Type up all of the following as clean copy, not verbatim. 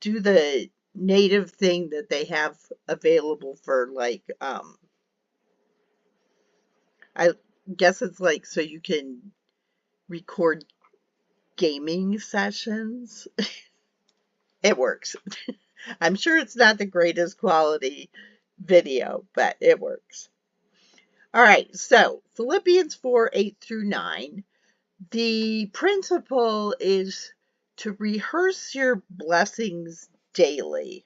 do the native thing that they have available for like I guess it's like so you can record gaming sessions. It works. I'm sure it's not the greatest quality video, but it works. All right, so Philippians 4:8-9. The principle is to rehearse your blessings daily.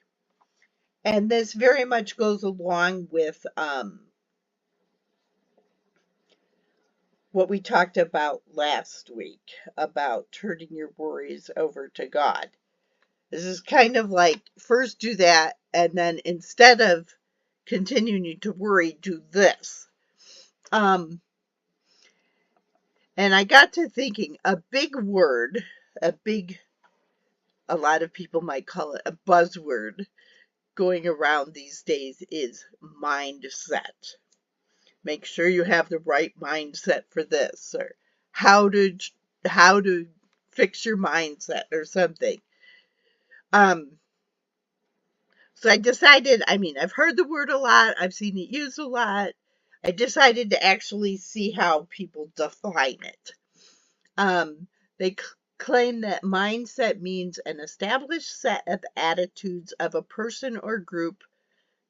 And this very much goes along with what we talked about last week about turning your worries over to God. This is kind of like first do that, and then instead of continuing to worry, do this. And I got to thinking, a big word, a lot of people might call it a buzzword going around these days is mindset. Make sure you have the right mindset for this, or how to fix your mindset or something. So I decided, I've heard the word a lot, I've seen it used a lot. I decided to actually see how people define it. They claim that mindset means an established set of attitudes of a person or group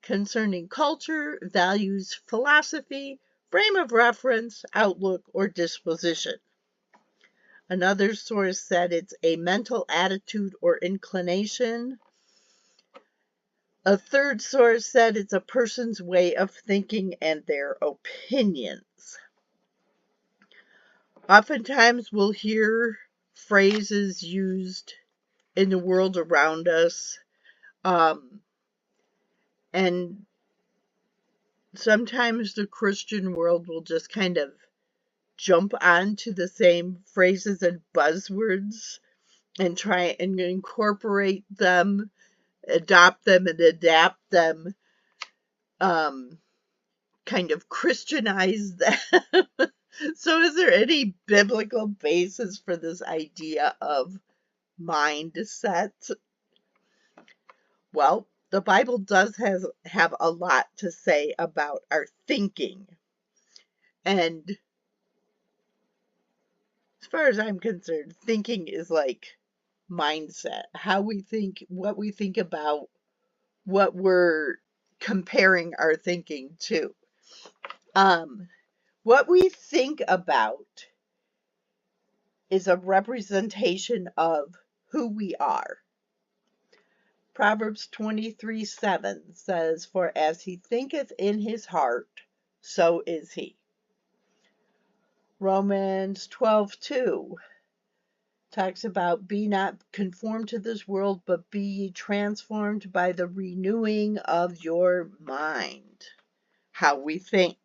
concerning culture, values, philosophy, frame of reference, outlook, or disposition. Another source said it's a mental attitude or inclination. A third source said it's a person's way of thinking and their opinions. Oftentimes we'll hear phrases used in the world around us, and sometimes the Christian world will just kind of jump onto the same phrases and buzzwords and try and incorporate them, adopt them, and adapt them, kind of Christianize them. So is there any biblical basis for this idea of mindset? Well, the Bible does have a lot to say about our thinking. And as far as I'm concerned, thinking is like mindset. How we think, what we think about, what we're comparing our thinking to. What we think about is a representation of who we are. Proverbs 23:7 says, "For as he thinketh in his heart, so is he." Romans 12:2 talks about, "Be not conformed to this world, but be ye transformed by the renewing of your mind." How we think.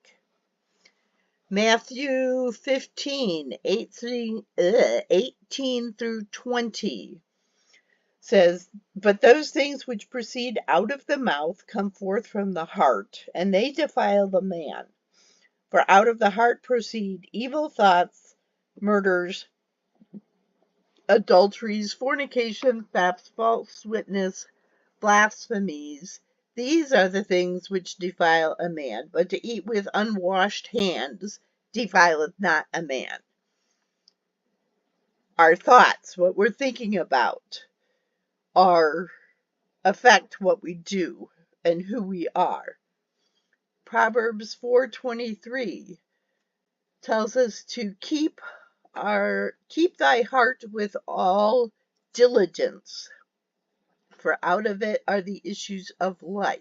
Matthew 15:18-20 says, "But those things which proceed out of the mouth come forth from the heart, and they defile the man. For out of the heart proceed evil thoughts, murders, adulteries, fornication, thefts, false witness, blasphemies. These are the things which defile a man, but to eat with unwashed hands defileth not a man." Our thoughts, what we're thinking about, affect what we do and who we are. Proverbs 4:23 tells us to keep thy heart with all diligence, for out of it are the issues of life.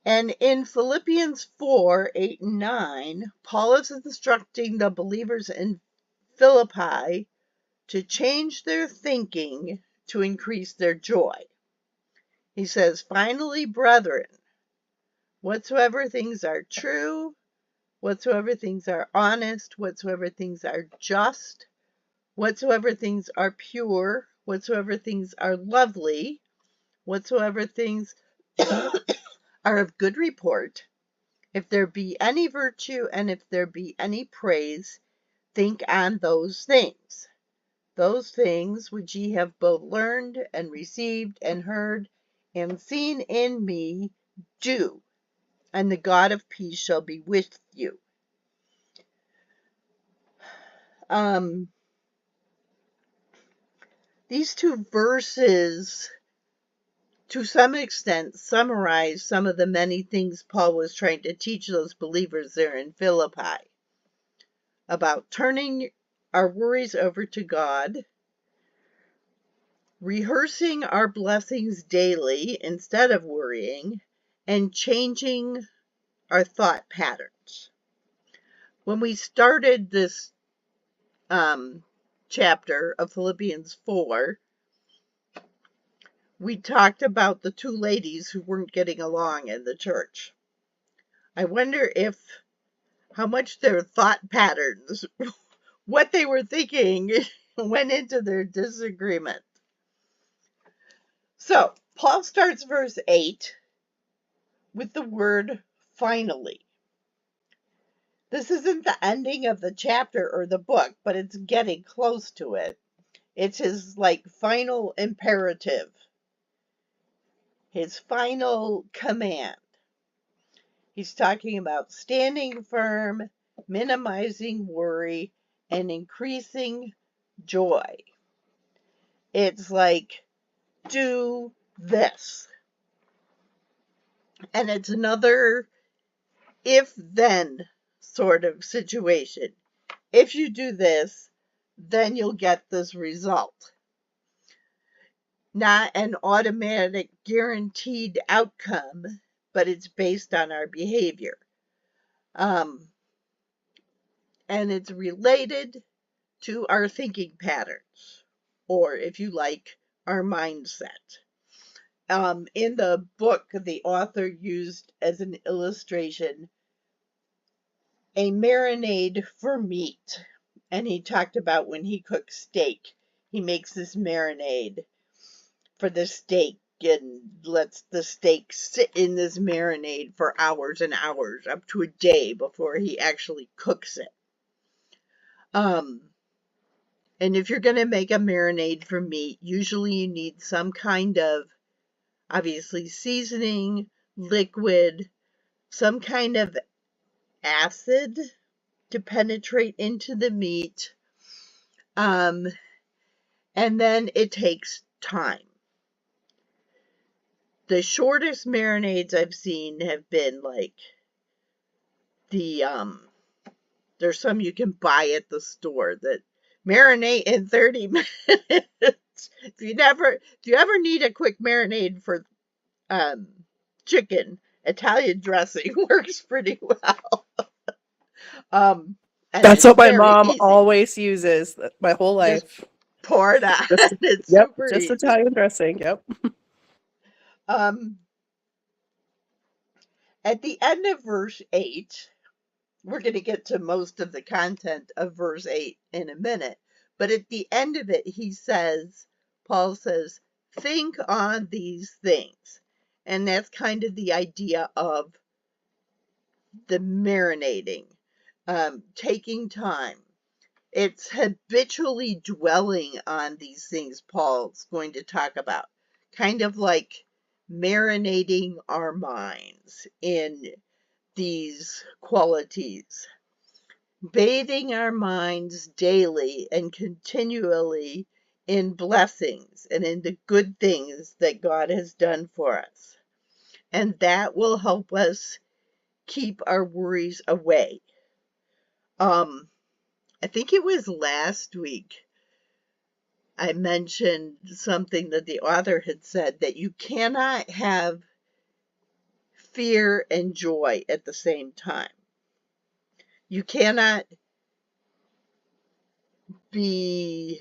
And in Philippians 4:8-9, Paul is instructing the believers in Philippi to change their thinking to increase their joy. He says, "Finally, brethren, whatsoever things are true, whatsoever things are honest, whatsoever things are just, whatsoever things are pure, whatsoever things are lovely, whatsoever things are of good report, if there be any virtue and if there be any praise, think on those things. those things which ye have both learned and received and heard and seen in me, do, and the God of peace shall be with you. These two verses, to some extent, summarize some of the many things Paul was trying to teach those believers there in Philippi about turning our worries over to God, rehearsing our blessings daily instead of worrying, and changing our thought patterns. When we started this chapter of Philippians 4, we talked about the two ladies who weren't getting along in the church. I wonder how much their thought patterns, what they were thinking, went into their disagreement. So, Paul starts verse 8 with the word finally. This isn't the ending of the chapter or the book, but it's getting close to it. It's his final imperative, his final command. He's talking about standing firm, minimizing worry, and increasing joy. It's like, do this. And it's another if-then sort of situation. If you do this, then you'll get this result. Not an automatic guaranteed outcome, but it's based on our behavior. And it's related to our thinking patterns, or if you like, our mindset. In the book, the author used as an illustration a marinade for meat. And he talked about when he cooks steak, he makes this marinade for the steak and lets the steak sit in this marinade for hours and hours, up to a day before he actually cooks it. And if you're going to make a marinade for meat, usually you need some kind of, obviously, seasoning, liquid, some kind of acid to penetrate into the meat. And then it takes time. The shortest marinades I've seen have been there's some you can buy at the store that marinate in 30 minutes. If you ever need a quick marinade for chicken, Italian dressing works pretty well. And That's it's what my very mom easy. always uses my whole Just life. pour it on. It's Yep, super just easy. Italian dressing. Yep. At the end of verse 8, we're going to get to most of the content of verse 8 in a minute. But at the end of it, Paul says, think on these things. And that's kind of the idea of the marinating, taking time. It's habitually dwelling on these things Paul's going to talk about, kind of like marinating our minds in these qualities, bathing our minds daily and continually in blessings and in the good things that God has done for us. And that will help us keep our worries away. I think it was last week I mentioned something that the author had said, that you cannot have fear and joy at the same time. You cannot be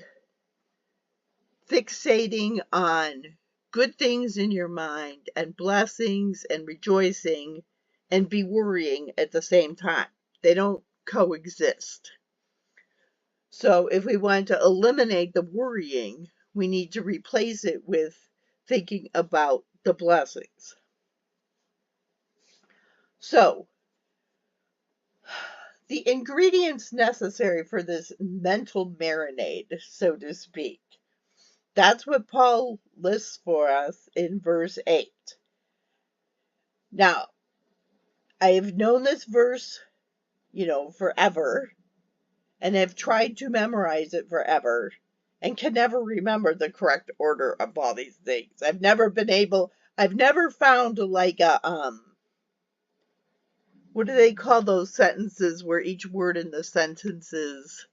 fixating on good things in your mind and blessings and rejoicing and be worrying at the same time. They don't coexist. So if we want to eliminate the worrying, we need to replace it with thinking about the blessings. So the ingredients necessary for this mental marinade, so to speak. That's what Paul lists for us in verse 8. Now, I have known this verse, forever, and have tried to memorize it forever, and can never remember the correct order of all these things. I've never found like what do they call those sentences where each word in the sentence is,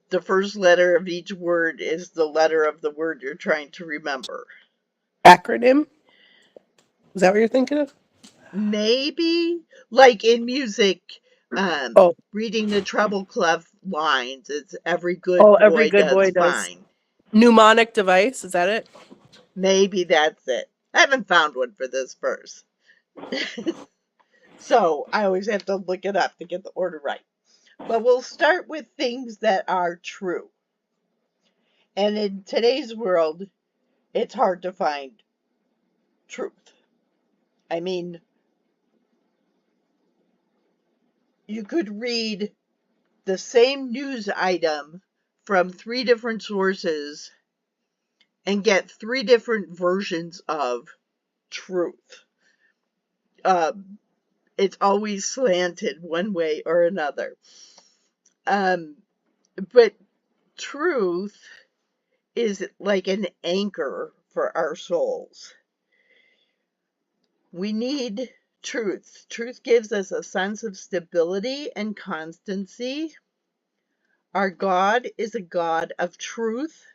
the first letter of each word is the letter of the word you're trying to remember? Acronym? Is that what you're thinking of? Maybe, like in music, Oh, reading the treble clef lines, it's every good oh, every boy good does boy does. fine. Mnemonic device, is that it? Maybe that's it. I haven't found one for this verse. So I always have to look it up to get the order right. But we'll start with things that are true. And in today's world, it's hard to find truth. I mean, you could read the same news item from 3 different sources and get 3 different versions of truth. It's always slanted one way or another. But truth is like an anchor for our souls. We need truth. Truth gives us a sense of stability and constancy. Our God is a God of truth,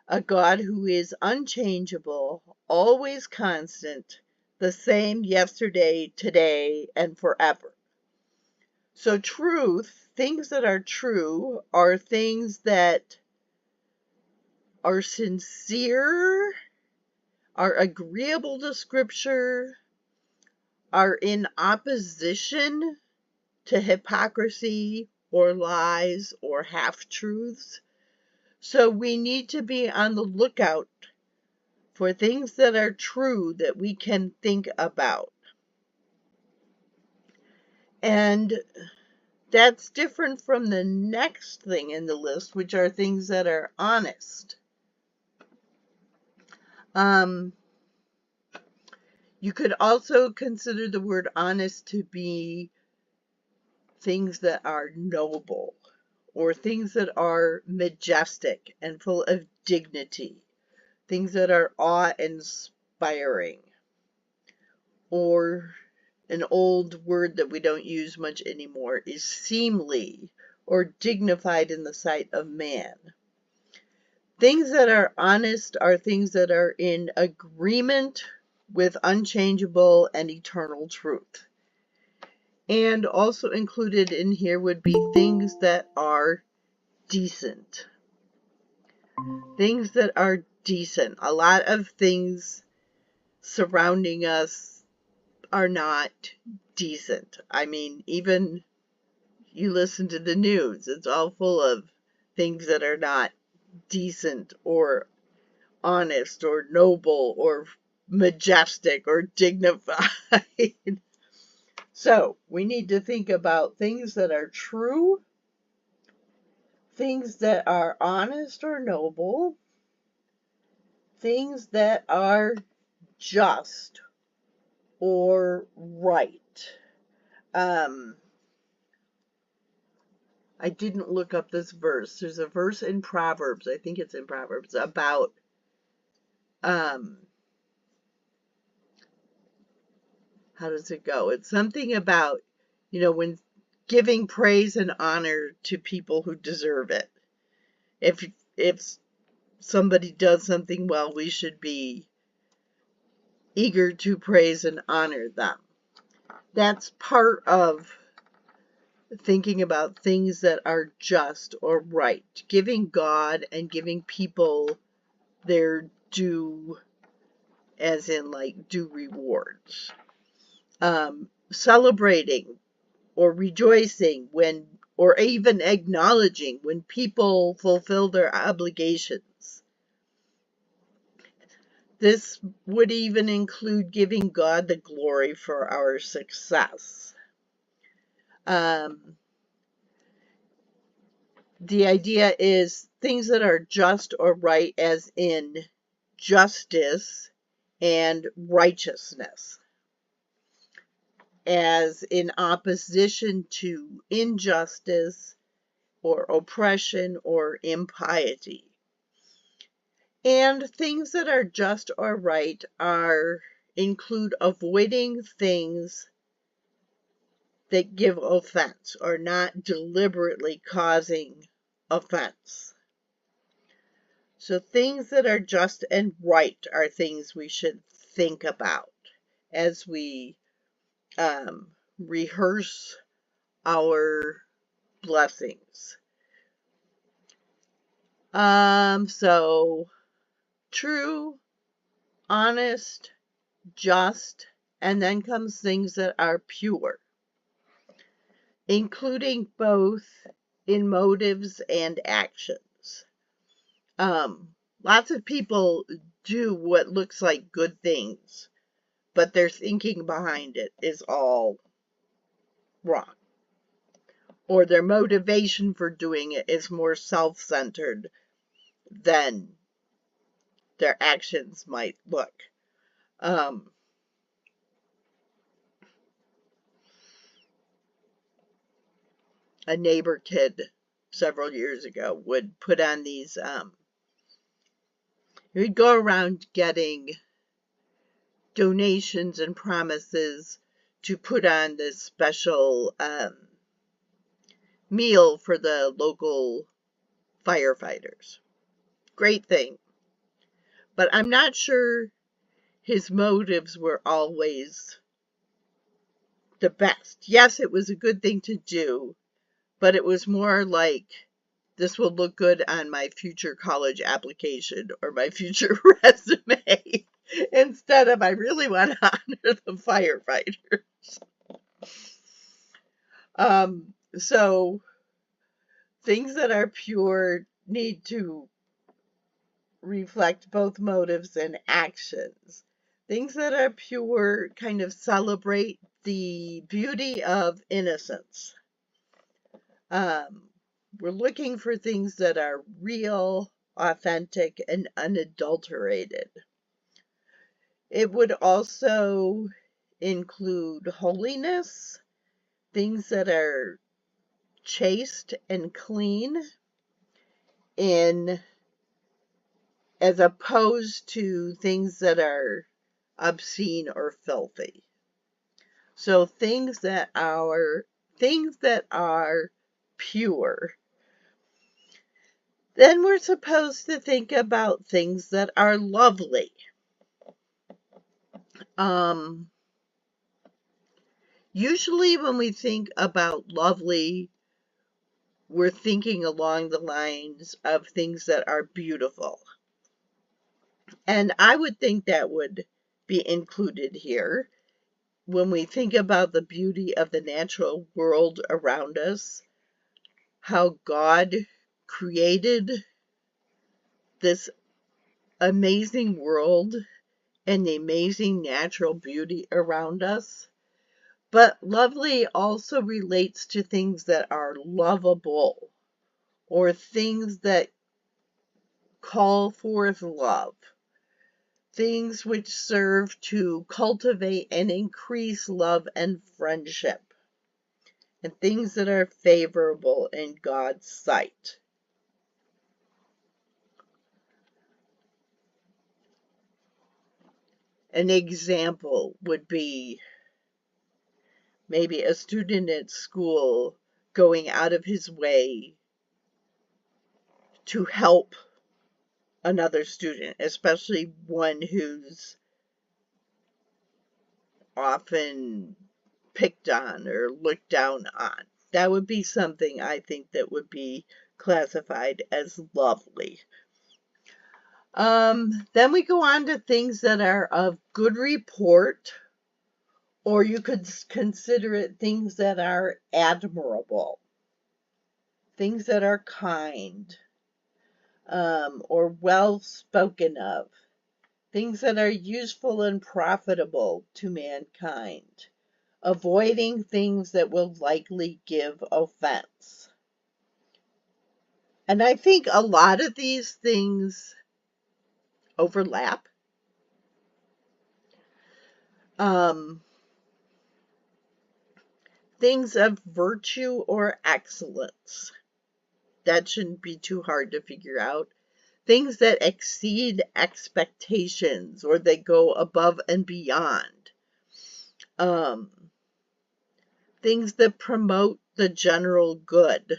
a God who is unchangeable, always constant, the same yesterday, today, and forever. So truth, things that are true, are things that are sincere, are agreeable to Scripture, are in opposition to hypocrisy or lies or half-truths. So we need to be on the lookout for things that are true that we can think about. And that's different from the next thing in the list, which are things that are honest. You could also consider the word honest to be things that are noble, or things that are majestic and full of dignity, things that are awe-inspiring, or an old word that we don't use much anymore is seemly or dignified in the sight of man. Things that are honest are things that are in agreement with unchangeable and eternal truth. And also included in here would be things that are decent. Things that are decent. A lot of things surrounding us are not decent. I mean, even you listen to the news, it's all full of things that are not decent or honest or noble or majestic or dignified. So we need to think about things that are true, things that are honest or noble, things that are just or right. I didn't look up this verse. There's a verse in Proverbs, I think it's in Proverbs, about how does it go? It's something about, when giving praise and honor to people who deserve it. If somebody does something well, we should be eager to praise and honor them. That's part of thinking about things that are just or right. Giving God and giving people their due, as in like due rewards. Celebrating or rejoicing when, or even acknowledging when people fulfill their obligations. This would even include giving God the glory for our success. The idea is things that are just or right, as in justice and righteousness, as in opposition to injustice or oppression or impiety. And things that are just or right include avoiding things that give offense or not deliberately causing offense. So things that are just and right are things we should think about as we rehearse our blessings. So true, honest, just, and then comes things that are pure, including both in motives and actions. Lots of people do what looks like good things, but their thinking behind it is all wrong. Or their motivation for doing it is more self-centered than their actions might look. A neighbor kid several years ago would put on these, he would go around getting donations and promises to put on this special meal for the local firefighters. Great thing. But I'm not sure his motives were always the best. Yes, it was a good thing to do, but it was more like, this will look good on my future college application or my future resume, instead of, I really want to honor the firefighters. So things that are pure need to reflect both motives and actions. Things that are pure kind of celebrate the beauty of innocence. We're looking for things that are real, authentic, and unadulterated. It would also include holiness, things that are chaste and clean, in as opposed to things that are obscene or filthy. So things that are pure. Then we're supposed to think about things that are lovely. Usually when we think about lovely, we're thinking along the lines of things that are beautiful. And I would think that would be included here. When we think about the beauty of the natural world around us, how God created this amazing world and the amazing natural beauty around us. But lovely also relates to things that are lovable, or things that call forth love, things which serve to cultivate and increase love and friendship, and things that are favorable in God's sight. An example would be maybe a student at school going out of his way to help another student, especially one who's often picked on or looked down on. That would be something I think that would be classified as lovely. Then we go on to things that are of good report, or you could consider it things that are admirable, things that are kind, or well spoken of, things that are useful and profitable to mankind. avoiding things that will likely give offense. And I think a lot of these things overlap. Things of virtue or excellence. That shouldn't be too hard to figure out. Things that exceed expectations or they go above and beyond. Things that promote the general good.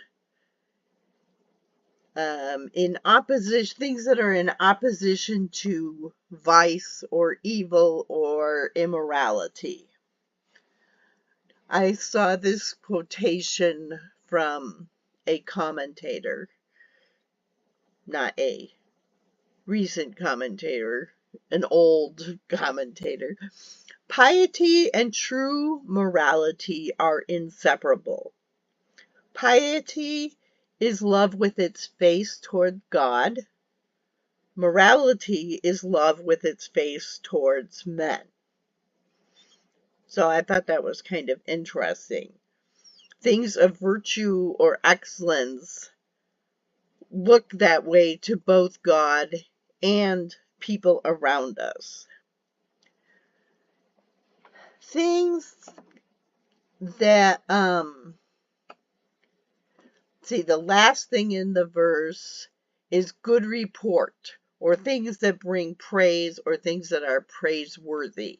In opposition, things that are in opposition to vice or evil or immorality. I saw this quotation from a commentator, not a recent commentator, an old commentator. Piety and true morality are inseparable. Piety is love with its face toward God. Morality is love with its face towards men. So I thought that was kind of interesting. Things of virtue or excellence look that way to both God and people around us. Things that, the last thing in the verse is good report, or things that bring praise, or things that are praiseworthy.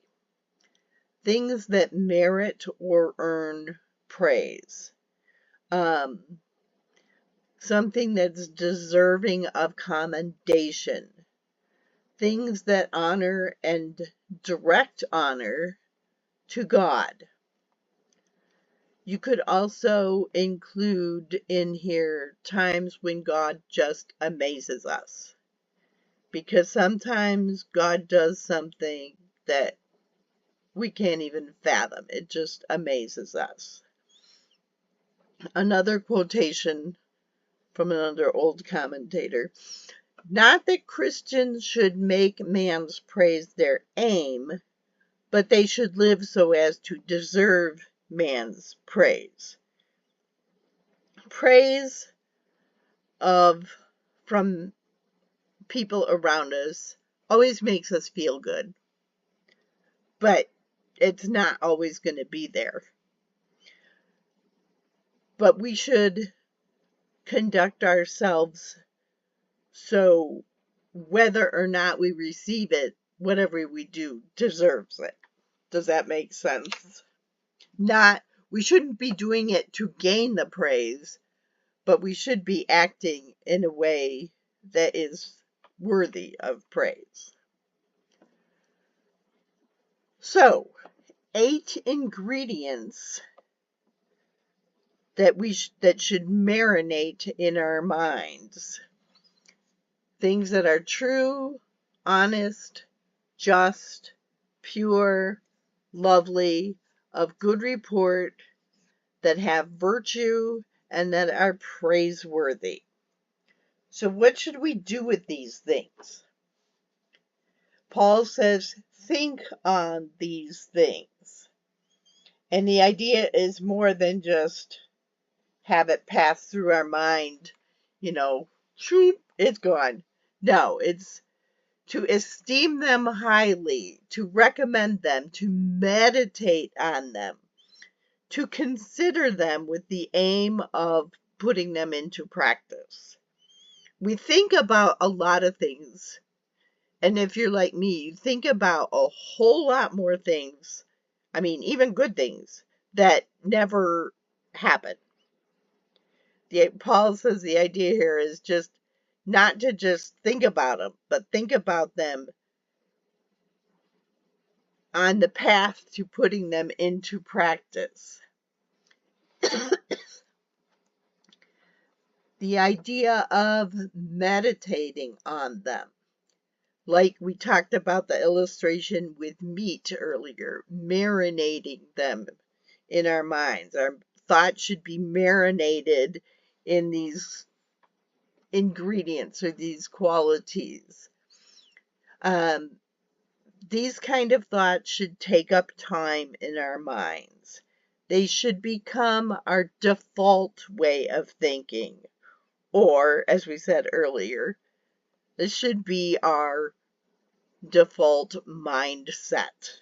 Things that merit or earn praise. Something that's deserving of commendation. Things that honor and direct honor to God. You could also include in here times when God just amazes us. Because sometimes God does something that we can't even fathom. It just amazes us. Another quotation from another old commentator. Not that Christians should make man's praise their aim, but they should live so as to deserve man's praise. Praise from people around us always makes us feel good, but it's not always going to be there. But we should conduct ourselves so whether or not we receive it, whatever we do deserves it. Does that make sense? We shouldn't be doing it to gain the praise, but we should be acting in a way that is worthy of praise. So, 8 ingredients that should marinate in our minds. Things that are true, honest, just, pure, lovely, of good report, that have virtue, and that are praiseworthy. So what should we do with these things? Paul says, think on these things. And the idea is more than just have it pass through our mind, shoop, it's gone. No, it's to esteem them highly, to recommend them, to meditate on them, to consider them with the aim of putting them into practice. We think about a lot of things, and if you're like me, you think about a whole lot more things, even good things, that never happen. Paul says the idea here is just not to just think about them, but think about them on the path to putting them into practice. The idea of meditating on them. Like we talked about the illustration with meat earlier, marinating them in our minds. Our thoughts should be marinated in these ingredients or these qualities. these kind of thoughts should take up time in our minds. They should become our default way of thinking. Or, as we said earlier, this should be our default mindset.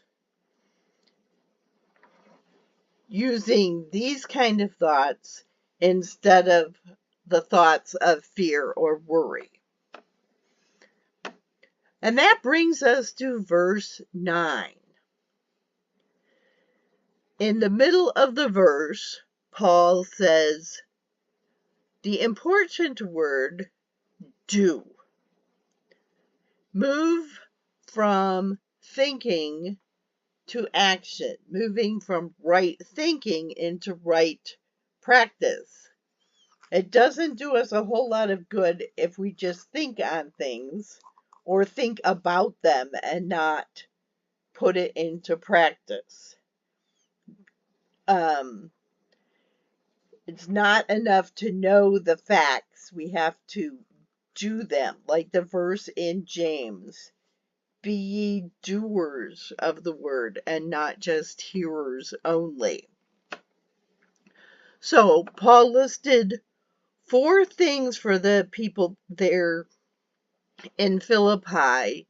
Using these kind of thoughts instead of the thoughts of fear or worry. And that brings us to verse 9. In the middle of the verse, Paul says the important word, do. Move from thinking to action, moving from right thinking into right practice. It doesn't do us a whole lot of good if we just think on things or think about them and not put it into practice. It's not enough to know the facts. We have to do them. Like the verse in James, be ye doers of the word and not just hearers only. So Paul listed 4 things for the people there in Philippi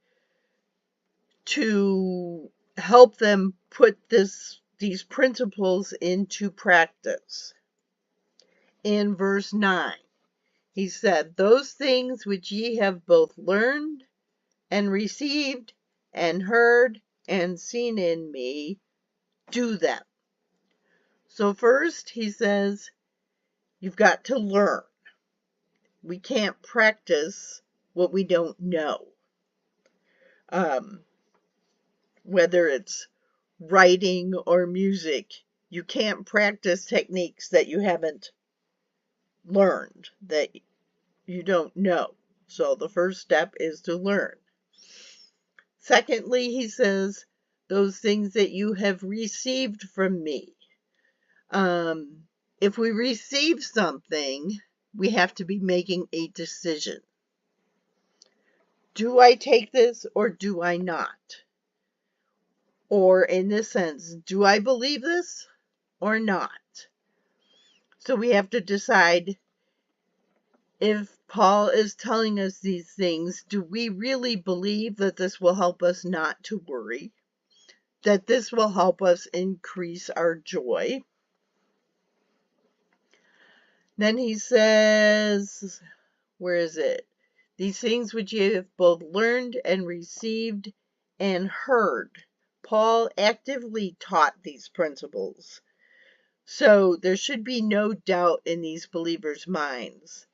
to help them put these principles into practice. In verse 9, he said, those things which ye have both learned and received and heard and seen in me, do them. So first, he says, you've got to learn. We can't practice what we don't know. Whether it's writing or music, you can't practice techniques that you haven't learned, that you don't know. So the first step is to learn. Secondly, he says, those things that you have received from me. If we receive something, we have to be making a decision. Do I take this or do I not? Or in this sense, do I believe this or not? So we have to decide, if Paul is telling us these things, do we really believe that this will help us not to worry? That this will help us increase our joy? Then he says, where is it? These things which ye have both learned and received and heard. Paul actively taught these principles. So there should be no doubt in these believers' minds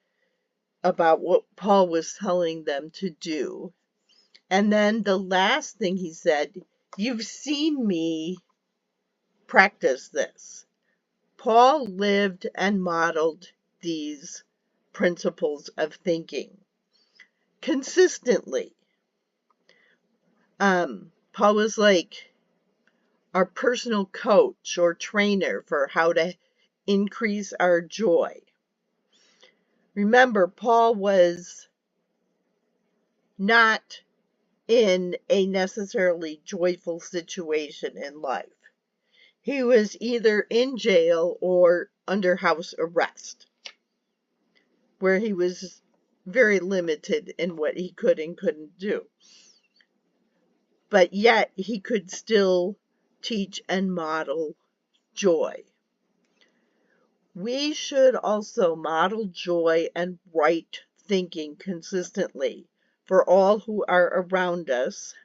about what Paul was telling them to do. And then the last thing he said, you've seen me practice this. Paul lived and modeled these principles of thinking consistently. Paul was like our personal coach or trainer for how to increase our joy. Remember, Paul was not in a necessarily joyful situation in life. He was either in jail or under house arrest, where he was very limited in what he could and couldn't do. But yet he could still teach and model joy. We should also model joy and right thinking consistently for all who are around us,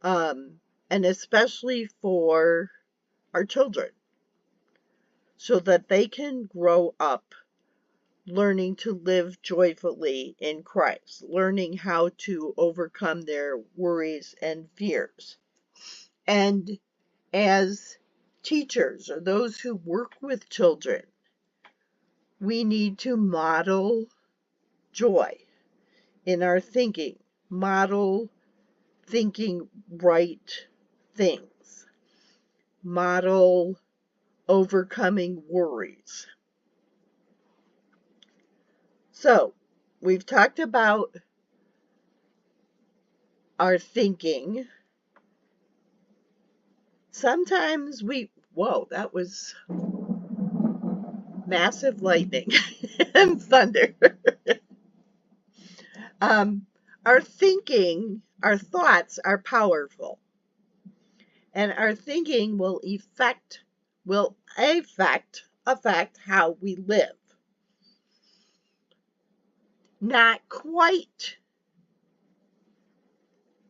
and especially for our children, so that they can grow up learning to live joyfully in Christ, learning how to overcome their worries and fears. And as teachers or those who work with children, we need to model joy in our thinking, model thinking right things, model overcoming worries. So, we've talked about our thinking, sometimes whoa, that was massive lightning and thunder. um, our thinking, our thoughts are powerful, and our thinking will affect how we live. Not quite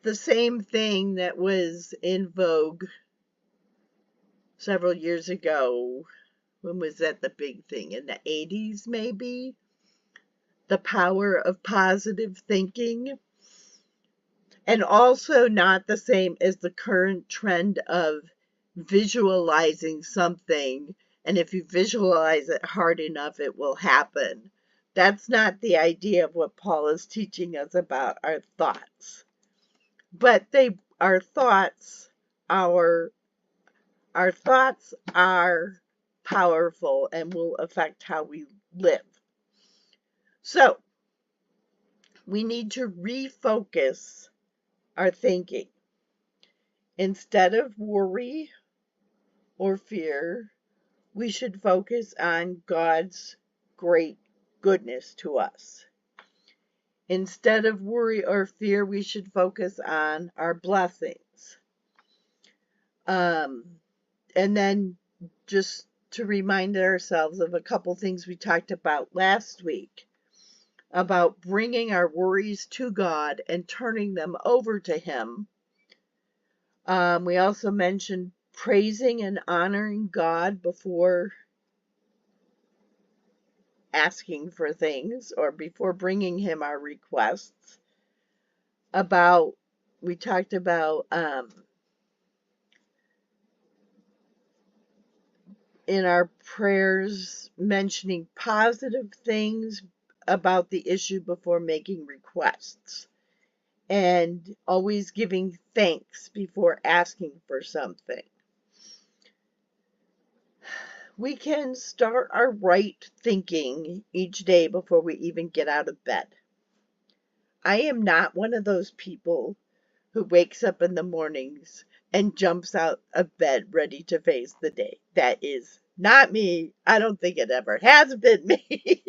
the same thing that was in vogue several years ago. When was that the big thing? In the 80s, maybe? The power of positive thinking. And also not the same as the current trend of visualizing something. And if you visualize it hard enough, it will happen. That's not the idea of what Paul is teaching us about our thoughts. But our thoughts are powerful and will affect how we live. So we need to refocus our thinking. Instead of worry or fear, we should focus on God's great goodness to us. Instead of worry or fear, we should focus on our blessings. And then just to remind ourselves of a couple things we talked about last week about bringing our worries to God and turning them over to Him. We also mentioned praising and honoring God before asking for things or before bringing Him our requests. We talked about in our prayers mentioning positive things about the issue before making requests, and always giving thanks before asking for something. We can start our right thinking each day before we even get out of bed. I am not one of those people who wakes up in the mornings and jumps out of bed ready to face the day. That is not me. I don't think it ever has been me.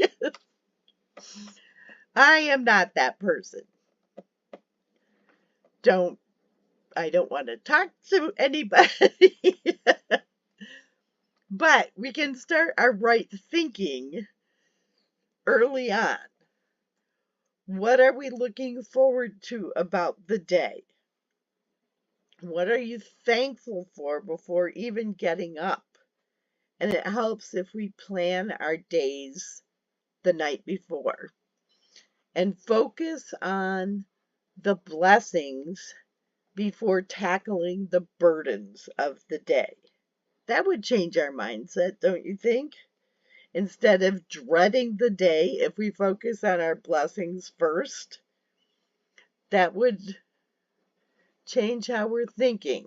I am not that person. I don't want to talk to anybody. But we can start our right thinking early on. What are we looking forward to about the day? What are you thankful for before even getting up? And it helps if we plan our days the night before and focus on the blessings before tackling the burdens of the day. That would change our mindset, don't you think? Instead of dreading the day, if we focus on our blessings first, that would change how we're thinking.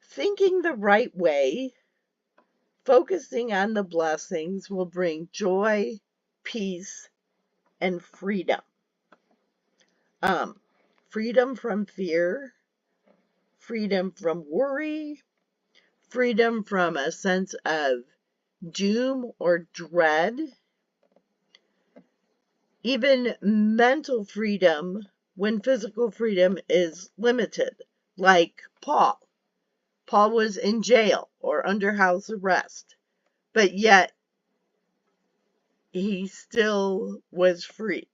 Thinking the right way, focusing on the blessings will bring joy, peace, and freedom. Freedom from fear, freedom from worry, freedom from a sense of doom or dread, even mental freedom when physical freedom is limited, like Paul. Paul was in jail or under house arrest, but yet he still was free.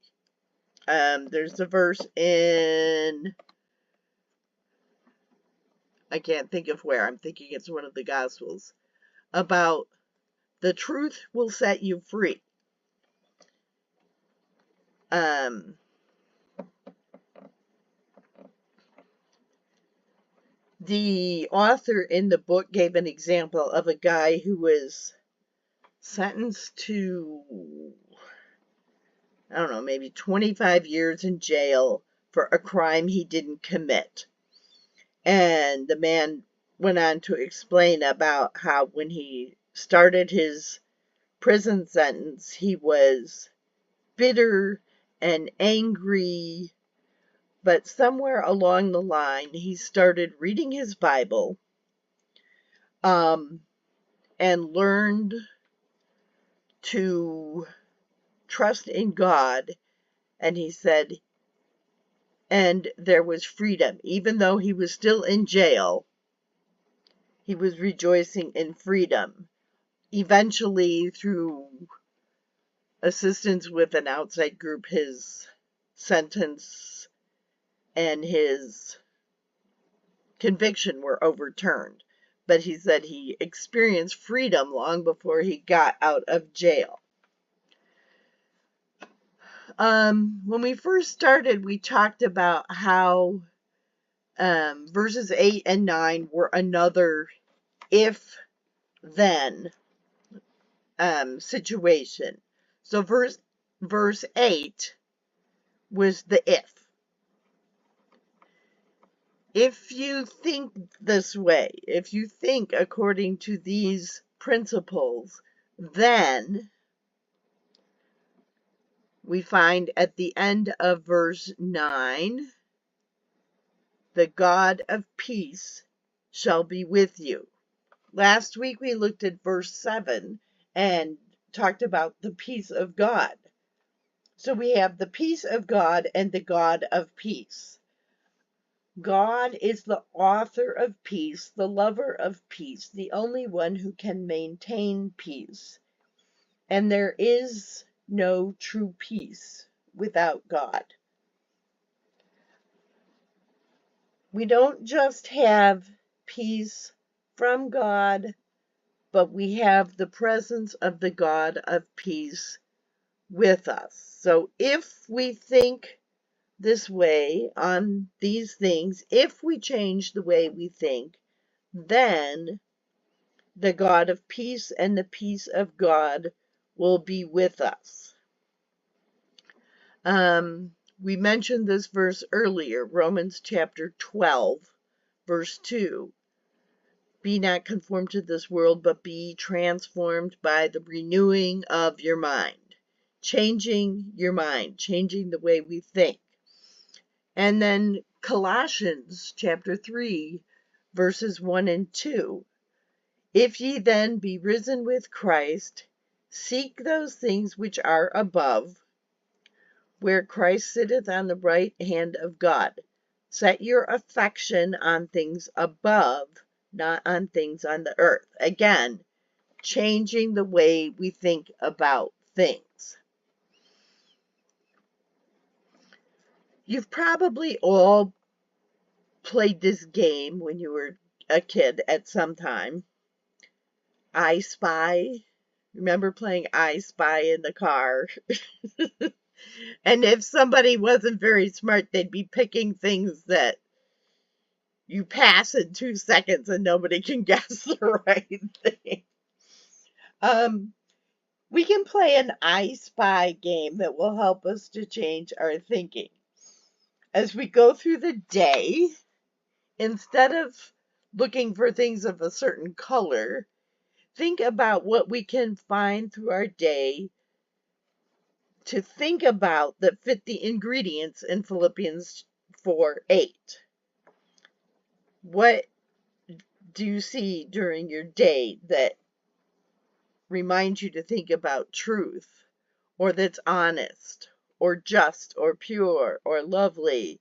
There's a verse in, I can't think of where, I'm thinking it's one of the Gospels, about the truth will set you free. The author in the book gave an example of a guy who was sentenced to, I don't know, maybe 25 years in jail for a crime he didn't commit. And the man went on to explain about how when he started his prison sentence, he was bitter and angry, but somewhere along the line, he started reading his Bible and learned to trust in God. And he said, and there was freedom. Even though he was still in jail, he was rejoicing in freedom. Eventually, through assistance with an outside group, his sentence and his conviction were overturned. But he said he experienced freedom long before he got out of jail. When we first started, we talked about how verses 8 and 9 were another if-then situation. So verse 8 was the if. If you think this way, if you think according to these principles, then we find at the end of verse 9, the God of peace shall be with you. Last week we looked at verse 7 and talked about the peace of God. So we have the peace of God and the God of peace. God is the author of peace, the lover of peace, the only one who can maintain peace. And there is no true peace without God. We don't just have peace from God, but we have the presence of the God of peace with us. So if we think this way on these things, if we change the way we think, then the God of peace and the peace of God will be with us. We mentioned this verse earlier, Romans chapter 12, verse 2. Be not conformed to this world, but be transformed by the renewing of your mind. Changing your mind, changing the way we think. And then Colossians chapter 3, verses 1 and 2. If ye then be risen with Christ, seek those things which are above, where Christ sitteth on the right hand of God. Set your affection on things above, not on things on the earth. Again, changing the way we think about things. You've probably all played this game when you were a kid at some time. I Spy. Remember playing I Spy in the car? And if somebody wasn't very smart, they'd be picking things that you pass in 2 seconds and nobody can guess the right thing. We can play an I Spy game that will help us to change our thinking. As we go through the day, instead of looking for things of a certain color, think about what we can find through our day to think about that fit the ingredients in Philippians 4:8. What do you see during your day that reminds you to think about truth, or that's honest, or just, or pure, or lovely,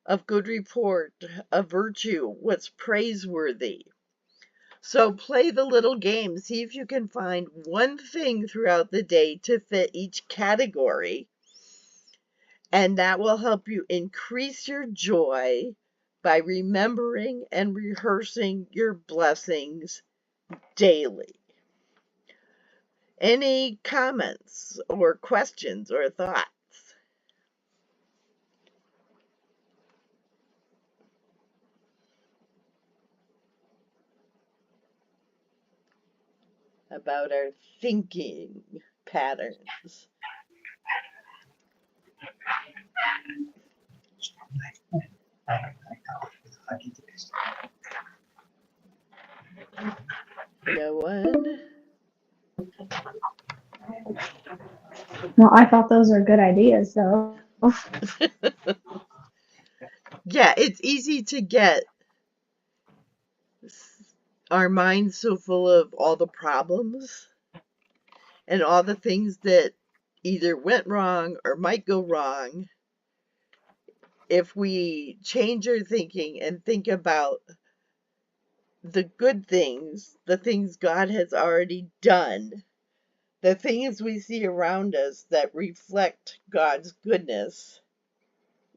of good report, of virtue, what's praiseworthy? So play the little game. See if you can find one thing throughout the day to fit each category. And that will help you increase your joy by remembering and rehearsing your blessings daily. Any comments or questions or thoughts about our thinking patterns? No one? No, I thought those are good ideas, though. Yeah, it's easy to get our minds so full of all the problems and all the things that either went wrong or might go wrong, if we change our thinking and think about the good things, the things God has already done, the things we see around us that reflect God's goodness,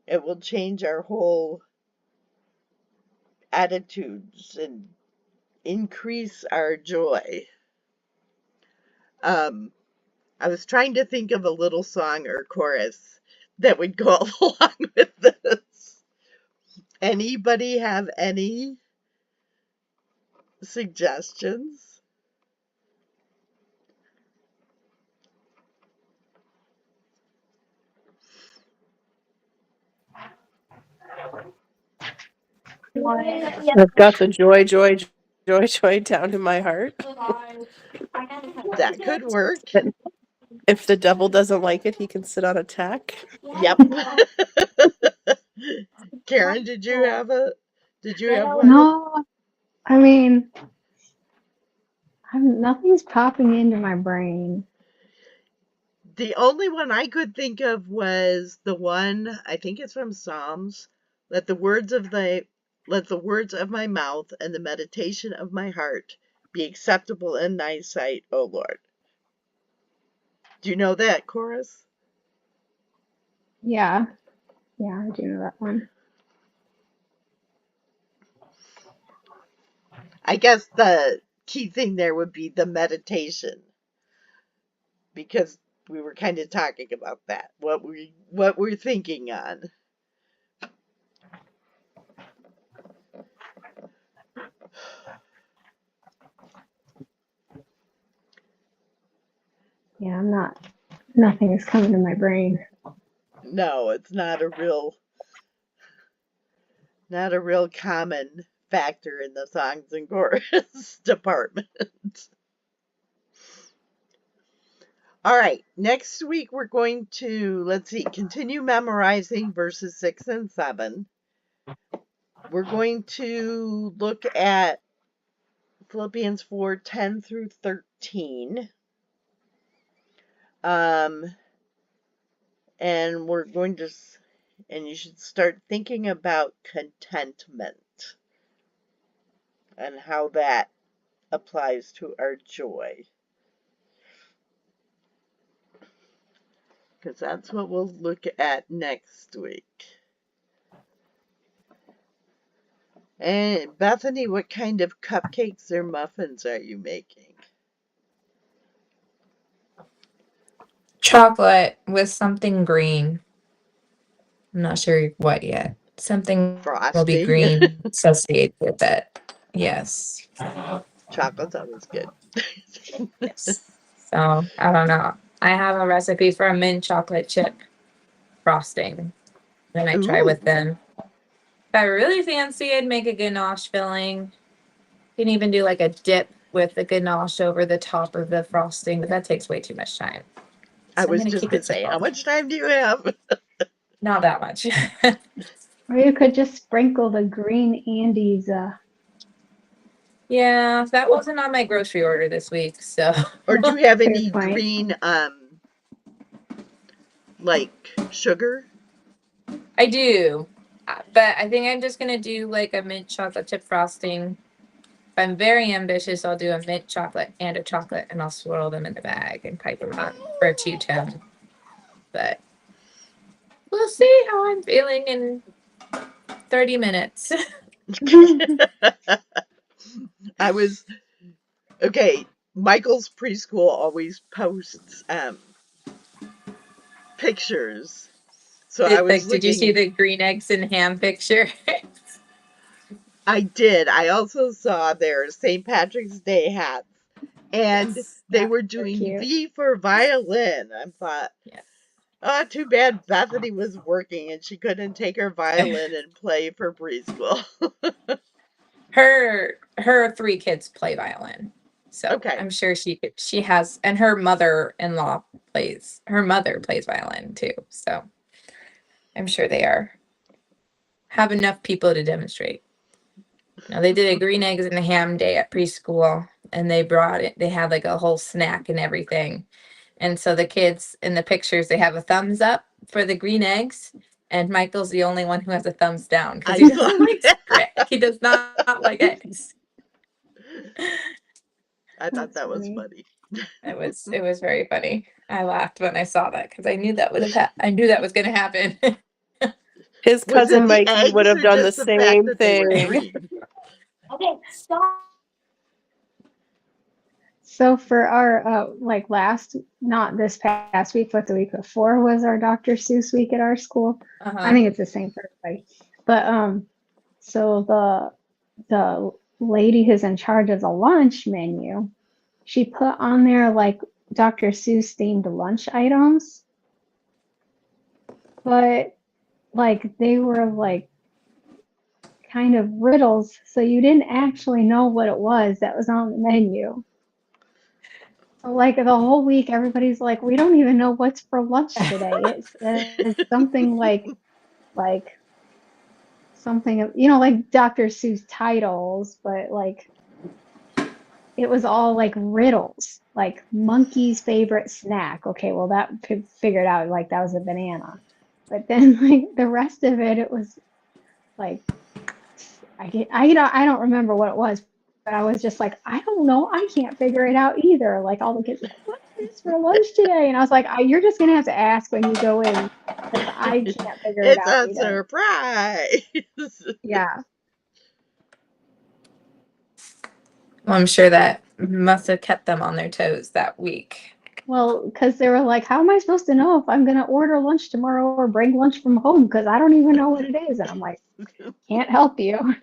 it will change our whole attitudes and increase our joy. Um, I was trying to think of a little song or chorus that would go along with this. Anybody have any suggestions? I've got the joy, joy, joy, joy down in my heart. That could work. And if the devil doesn't like it, he can sit on attack. Yep. Karen, did you have one? No, I mean, nothing's popping into my brain. The only one I could think of was the one, I think it's from Psalms. Let the words of my mouth and the meditation of my heart be acceptable in thy sight, O Lord. Do you know that chorus? Yeah, I do know that one. I guess the key thing there would be the meditation, because we were kind of talking about that. What we're thinking on. Yeah, nothing is coming to my brain. No, it's not a real common factor in the songs and chorus department. All right, next week we're going to, let's see, continue memorizing verses 6 and 7. We're going to look at Philippians 4:10 through 13. And we're going to, and you should start thinking about contentment and how that applies to our joy. Because that's what we'll look at next week. And Bethany, what kind of cupcakes or muffins are you making? Chocolate with something green. I'm not sure what yet. Something will be Frosting. green associated with it. Yes. Chocolate's always good. Yes. So I don't know. I have a recipe for a mint chocolate chip frosting. Then I try with Ooh, them. If I really fancy, I'd make a ganache filling. You can even do like a dip with the ganache over the top of the frosting, but that takes way too much time. I So I'm was gonna just keep going it to say, how simple. much time do you have? Not that much. Or you could just sprinkle the green Andes. Yeah, that wasn't on my grocery order this week, so Or do you have Fair any point. green, like sugar? I do. But I think I'm just gonna do like a mint chocolate chip frosting. If I'm very ambitious, I'll do a mint chocolate and a chocolate, and I'll swirl them in the bag and pipe them on for a two-tone. But we'll see how I'm feeling in 30 minutes. I was, okay, Michael's preschool always posts pictures. So I was Did you see looking, the green eggs and ham picture? I did. I also saw their St. Patrick's Day hats, and Yes. they That's were so doing cute. V for violin. I thought, Yes. oh, too bad Bethany was working and she couldn't take her violin and play for preschool. Her three kids play violin. So Okay. I'm sure she has, and her mother plays violin too. So I'm sure they have enough people to demonstrate. No, they did a green eggs and a ham day at preschool, and they brought it. They had like a whole snack and everything. And so the kids in the pictures, they have a thumbs up for the green eggs, and Michael's the only one who has a thumbs down because I he saw doesn't like that. he does not like eggs. I thought That's that was funny. funny. It was very funny. I laughed when I saw that because I knew that would have I knew that was going to happen. His Was it cousin the Mikey would eggs have or done the just the fact same that they were thing. green? Okay, stop. So for our like last, not this past week, but the week before was our Dr. Seuss week at our school. I Uh-huh. think it's the same for everybody. But so the lady who's in charge of the lunch menu, she put on there like Dr. Seuss themed lunch items, but like they were like kind of riddles, so you didn't actually know what it was that was on the menu. Like the whole week, everybody's like, we don't even know what's for lunch today. It's something like something, like Dr. Seuss titles, but like it was all like riddles, like monkey's favorite snack. Okay, well that figured out like that was a banana, but then like the rest of it, it was like I don't remember what it was, but I was just like, I don't know, I can't figure it out either. Like all the kids, like, what is for lunch today? And I was like, you're just gonna have to ask when you go in because I can't figure it It's out a either. surprise. Yeah. Well, I'm sure that must have kept them on their toes that week. Well, because they were like, how am I supposed to know if I'm gonna order lunch tomorrow or bring lunch from home? Because I don't even know what it is. And I'm like, can't help you.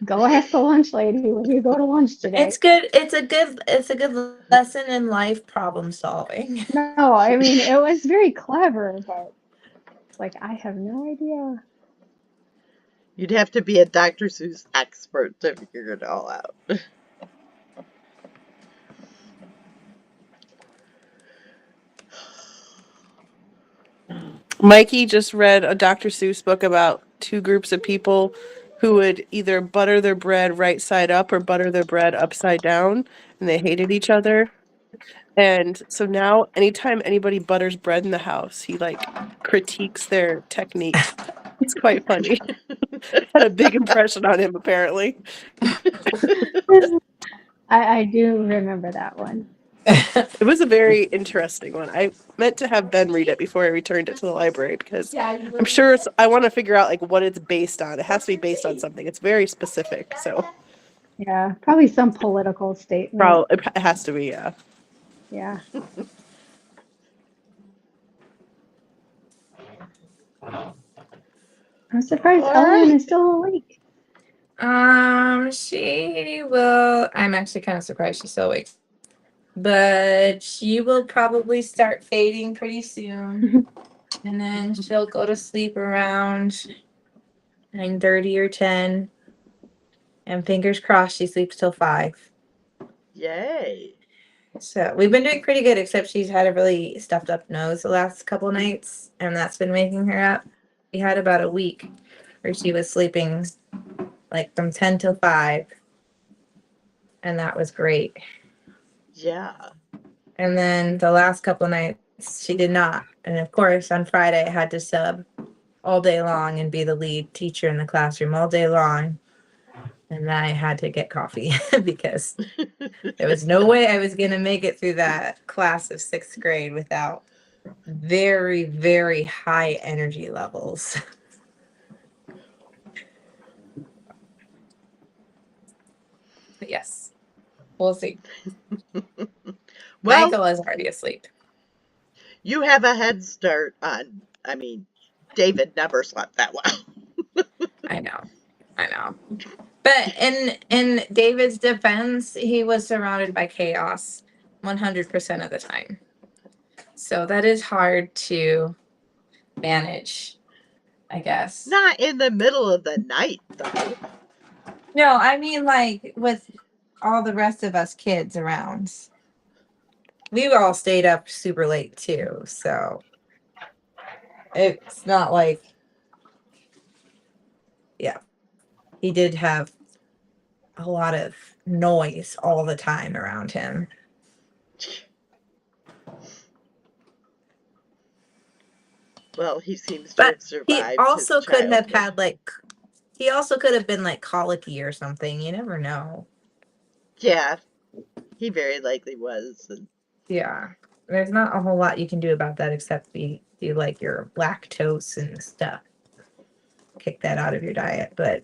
Go ask the lunch lady when you go to lunch today. It's good. It's a good lesson in life problem solving. No, I mean it was very clever, but like I have no idea. You'd have to be a Dr. Seuss expert to figure it all out. Mikey just read a Dr. Seuss book about two groups of people who would either butter their bread right side up or butter their bread upside down, and they hated each other. And so now, anytime anybody butters bread in the house, he like critiques their technique. It's quite funny. Had a big impression on him, apparently. I do remember that one. It was a very interesting one. I meant to have Ben read it before I returned it to the library because I'm sure I want to figure out like what it's based on. It has to be based on something. It's very specific, so Yeah, probably some political statement. probably it has to be. Yeah. Yeah. I'm surprised All Ellen right. is still awake. She will. I'm actually kind of surprised she's still awake, but she will probably start fading pretty soon, and then she'll go to sleep around 9:30 or 10, and fingers crossed she sleeps till 5. Yay. So we've been doing pretty good, except she's had a really stuffed up nose the last couple nights, and that's been waking her up. We had about a week where she was sleeping like from 10 till 5, and that was great. Yeah. And then the last couple nights she did not. And of course, on Friday I had to sub all day long and be the lead teacher in the classroom all day long. And then I had to get coffee because there was no way I was going to make it through that class of 6th grade without very, very high energy levels. But yes, we'll see. Well, Michael is already asleep. you have a head start on, I mean, David never slept that well. I know. But in David's defense, he was surrounded by chaos 100% of the time. So that is hard to manage, I guess. Not in the middle of the night, though. No, I mean like with all the rest of us kids around. We all stayed up super late too, so it's not like, yeah, he did have a lot of noise all the time around him. Well, he seems to But have he survived also his could have childhood. had he also could have been colicky or something. You never know. Yeah, he very likely was. And Yeah. There's not a whole lot you can do about that except be your lactose and stuff. Kick that out of your diet. But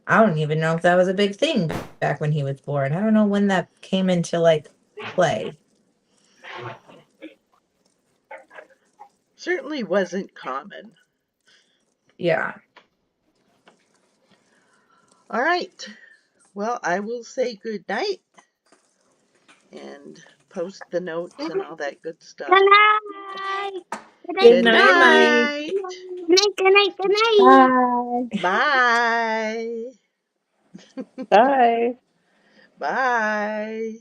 I don't even know if that was a big thing back when he was born. I don't know when that came into play. certainly wasn't common. Yeah. All right. Well, I will say good night and post the notes and all that good stuff. Good night. Good Good night. night. Good Good night. Good night. Good night. Bye. night. Bye. Bye. Bye.